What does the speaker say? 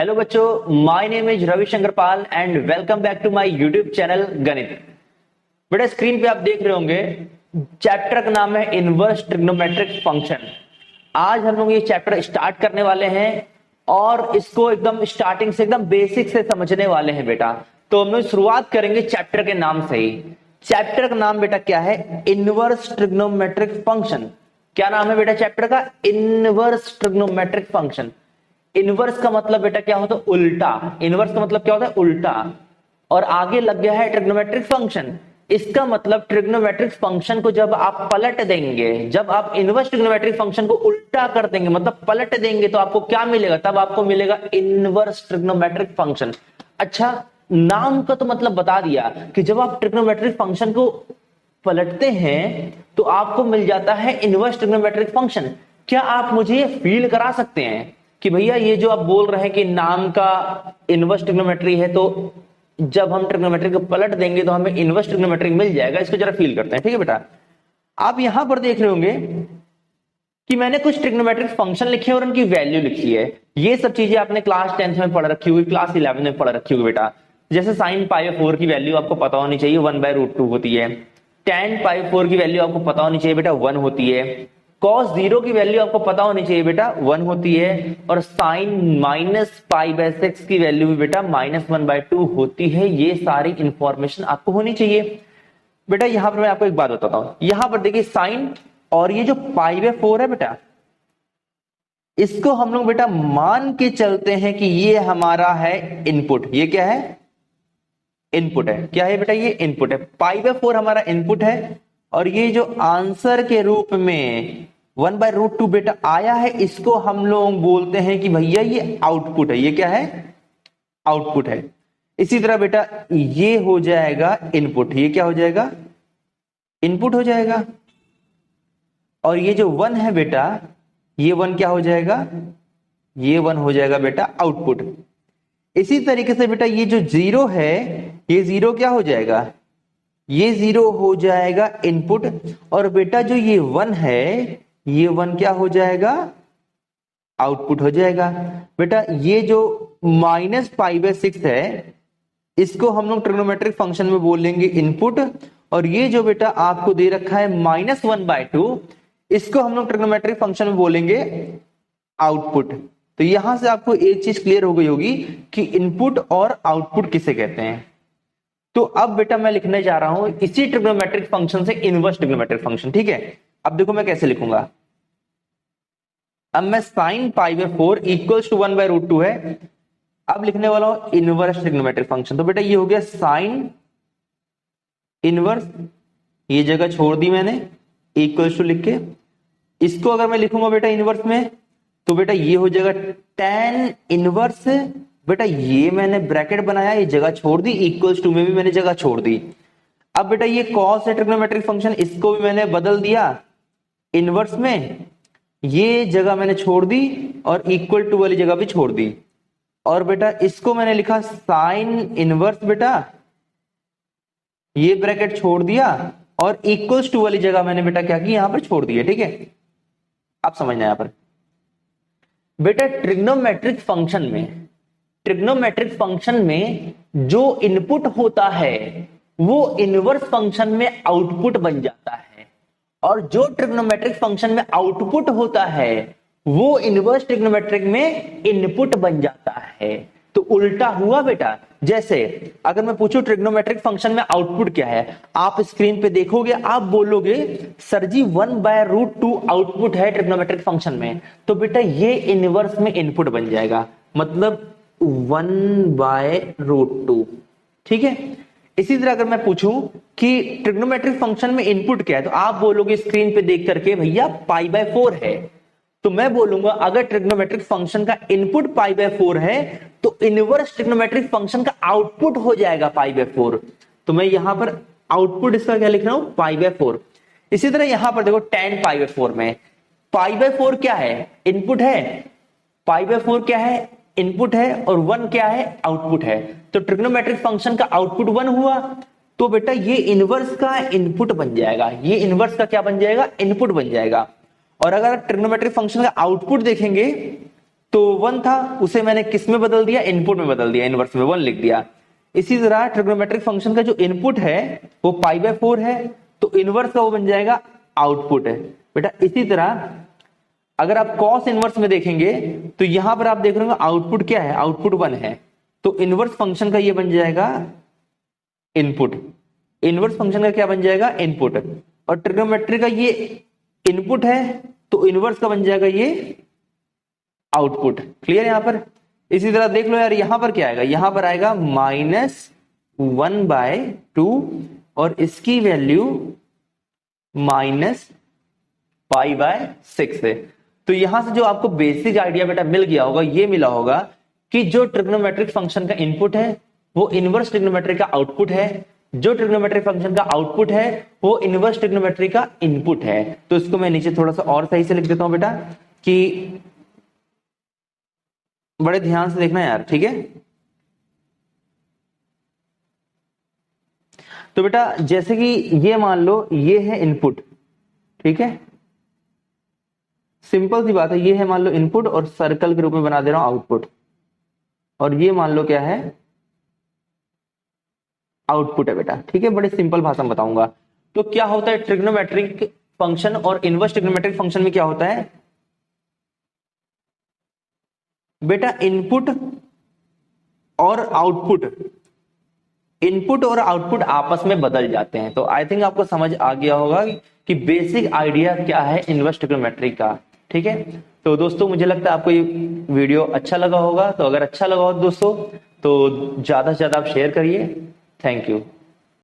Hello बच्चों, my name is Ravishankar Pal and welcome back to my YouTube channel Ganit. बेटा screen पे आप देख रहे होंगे चैप्टर का नाम है इनवर्स ट्रिग्नोमेट्रिक फंक्शन। आज हम लोग ये चैप्टर स्टार्ट करने वाले हैं और इसको एकदम स्टार्टिंग से एकदम बेसिक से समझने वाले हैं बेटा। तो हम लोग शुरुआत करेंगे चैप्टर के नाम से ही। चैप्टर का नाम बेटा क्या है? Inverse trigonometric function. क्या नाम है बेटा चैप्टर का? Inverse trigonometric function. इनवर्स का मतलब बेटा क्या होता है? उल्टा। इनवर्स का मतलब क्या होता है? उल्टा। और आगे लग गया है ट्रिग्नोमेट्रिक फंक्शन। इसका मतलब ट्रिग्नोमेट्रिक फंक्शन को जब आप पलट देंगे, जब आप इनवर्स ट्रिग्नोमेट्रिक फंक्शन को उल्टा कर देंगे मतलब पलट देंगे, तो आपको क्या मिलेगा? तब आपको मिलेगा इनवर्स ट्रिग्नोमेट्रिक फंक्शन। अच्छा, नाम का तो मतलब बता दिया कि जब आप ट्रिग्नोमेट्रिक फंक्शन को पलटते हैं तो आपको मिल जाता है इनवर्स ट्रिग्नोमेट्रिक फंक्शन। क्या आप मुझे ये फील करा सकते हैं कि भैया ये जो आप बोल रहे हैं कि नाम का इनवर्स ट्रिग्नोमेट्री है, तो जब हम ट्रिग्नोमेट्री को पलट देंगे तो हमें इनवर्स ट्रिग्नोमेट्री मिल जाएगा? इसको जरा फील करते हैं, ठीक है बेटा। आप यहां पर देख रहे होंगे कि मैंने कुछ ट्रिग्नोमेट्रिक फंक्शन लिखे और उनकी वैल्यू लिखी है। ये सब चीजें आपने क्लास 10th में पढ़ रखी होगी, क्लास 11 में पढ़ रखी होगी बेटा। जैसे साइन पाई 4 की वैल्यू आपको पता होनी चाहिए 1/√2 होती है। tan पाई 4 की वैल्यू आपको पता होनी चाहिए बेटा 1 होती है। cos 0 की वैल्यू आपको पता होनी चाहिए बेटा 1 होती है। और sin -π/6 की वैल्यू भी बेटा -1/2 होती है। ये सारी इंफॉर्मेशन आपको होनी चाहिए बेटा। यहां पर मैं आपको एक बात बताता हूं। यहां पर देखिए साइन और ये जो π/4 है बेटा, इसको हम लोग बेटा मान के चलते हैं कि ये हमारा है इनपुट। ये क्या है? इनपुट है। क्या है बेटा? ये इनपुट है। π/4 हमारा इनपुट है और ये जो आंसर के रूप में 1/√2 बेटा आया है, इसको हम लोग बोलते हैं कि भैया ये आउटपुट है। ये क्या है? आउटपुट है। इसी तरह बेटा ये हो जाएगा इनपुट। ये क्या हो जाएगा? इनपुट हो जाएगा। और ये जो 1 है बेटा, ये 1 क्या हो जाएगा? ये 1 हो जाएगा बेटा आउटपुट। इसी तरीके से बेटा ये जो 0 है, ये 0 क्या हो जाएगा? ये 0 हो जाएगा इनपुट। और बेटा जो ये 1 है, ये 1 क्या हो जाएगा? आउटपुट हो जाएगा। बेटा ये जो -π/6 है, इसको हम लोग ट्रिग्नोमेट्रिक फंक्शन में बोलेंगे इनपुट। और ये जो बेटा आपको दे रखा है -1/2, इसको हम लोग ट्रिग्नोमेट्रिक फंक्शन में बोलेंगे आउटपुट। तो यहां से आपको एक चीज क्लियर हो गई होगी कि इनपुट और आउटपुट किसे कहते हैं। तो अब बेटा मैं लिखने जा रहा हूं इसी ट्रिग्नोमेट्रिक फंक्शन से इनवर्स ट्रिग्नोमेट्रिक फंक्शन, ठीक है। अब देखो मैं कैसे लिखूंगा। अब मैं sin π/4 इक्वल्स टू 1/√2 है। अब लिखने वाला हूं इनवर्स ट्रिग्नोमेट्रिक फंक्शन। तो बेटा ये हो गया साइन इनवर्स, ये जगह छोड़ दी मैंने इक्वल्स टू लिख के। इसको अगर मैं लिखूंगा बेटा इनवर्स में, तो बेटा ये हो जाएगा tan इनवर्स। बेटा ये मैंने ब्रैकेट बनाया, ये जगह छोड़ दी, इक्वल्स टू में भी मैंने जगह छोड़ दी। अब बेटा ये cos है ट्रिग्नोमेट्रिक फंक्शन, इसको भी मैंने बदल दिया इनवर्स में। ये जगह मैंने छोड़ दी और इक्वल टू वाली जगह भी छोड़ दी। और बेटा इसको मैंने लिखा साइन इनवर्स बेटा, ये ब्रैकेट छोड़ दिया और इक्वल्स टू वाली जगह मैंने बेटा क्या की? यहां पर छोड़ दी है, ठीक है। आप समझना यहां पर बेटा ट्रिग्नोमेट्रिक फंक्शन में जो इनपुट होता है वो इनवर्स फंक्शन में आउटपुट बन जाता है, और जो ट्रिग्नोमेट्रिक फंक्शन में आउटपुट होता है वो इनवर्स ट्रिग्नोमेट्रिक में इनपुट बन जाता है। तो उल्टा हुआ बेटा। जैसे अगर मैं पूछूं ट्रिग्नोमेट्रिक फंक्शन में आउटपुट क्या है, आप स्क्रीन पे देखोगे, आप बोलोगे सर जी 1/√2 आउटपुट है ट्रिग्नोमेट्रिक फंक्शन में, तो बेटा ये इनवर्स में इनपुट बन जाएगा, मतलब 1/√2, ठीक है। इसी तरह अगर मैं पूछूं कि ट्रिग्नोमेट्रिक फंक्शन में इनपुट क्या है, तो आप बोलोगे स्क्रीन पे देख करके भैया π/4 है। तो मैं बोलूंगा अगर ट्रिग्नोमेट्रिक फंक्शन का इनपुट π/4 है तो इनवर्स ट्रिग्नोमेट्रिक फंक्शन का आउटपुट हो जाएगा π/4। तो मैं यहां पर आउटपुट इसका क्या लिख रहा हूं? π/4। इसी तरह यहां पर देखो tan π/4 में π/4 क्या है? इनपुट है। π/4 क्या है? इनपुट है। और 1 क्या है? आउटपुट है। तो ट्रिग्नोमेट्रिक फंक्शन का आउटपुट 1 हुआ, तो बेटा ये इनवर्स का इनपुट बन जाएगा। ये इनवर्स का क्या बन जाएगा? इनपुट बन जाएगा। और अगर ट्रिग्नोमेट्रिक फंक्शन का आउटपुट देखेंगे तो 1 था, उसे मैंने किस में बदल दिया, इनपुट में बदल दिया, इनवर्स में 1 लिख दिया। इसी तरह ट्रिग्नोमेट्रिक फंक्शन का जो इनपुट है वो π/4 है, तो इनवर्स का वो बन जाएगा आउटपुट है बेटा। इसी तरह अगर आप कॉस इनवर्स में देखेंगे तो यहां पर आप देख रहे हो आउटपुट क्या है, आउटपुट 1 है, तो इनवर्स फंक्शन का ये बन जाएगा इनपुट। इनवर्स फंक्शन का क्या बन जाएगा, इनपुट। और ट्रिग्नोमेट्री का ये इनपुट है तो इनवर्स का बन जाएगा ये आउटपुट। क्लियर यहां पर। इसी तरह देख लो यार, यहां पर क्या आएगा, यहां पर आएगा -1/2 और इसकी वैल्यू -π/6 है। तो यहां से जो आपको बेसिक आइडिया बेटा मिल गया होगा, ये मिला होगा कि जो ट्रिग्नोमेट्रिक फंक्शन का इनपुट है वो इनवर्स ट्रिग्नोमेट्री का आउटपुट है, जो ट्रिग्नोमेट्रिक फंक्शन का आउटपुट है वो इनवर्स ट्रिग्नोमेट्री का इनपुट है। तो इसको मैं नीचे थोड़ा सा और सही से लिख देता हूं बेटा, कि बड़े ध्यान से देखना यार, ठीक है। तो बेटा जैसे कि ये मान लो ये है इनपुट, ठीक है, सिंपल सी बात है, ये है मान लो इनपुट और सर्कल के रूप में बना दे रहा हूं आउटपुट, और ये मान लो क्या है, आउटपुट है बेटा, ठीक है। बड़े सिंपल भाषा में बताऊंगा। तो क्या होता है ट्रिग्नोमेट्रिक फंक्शन और इनवर्स ट्रिग्नोमेट्रिक फंक्शन में क्या होता है बेटा, इनपुट और आउटपुट आपस में बदल जाते हैं। तो आई थिंक आपको समझ आ गया होगा कि बेसिक आइडिया क्या है इनवर्स ट्रिग्नोमेट्री का, ठीक है। तो दोस्तों मुझे लगता है आपको ये वीडियो अच्छा लगा होगा। तो अगर अच्छा लगा हो दोस्तों तो ज्यादा से ज्यादा आप शेयर करिए। Thank you.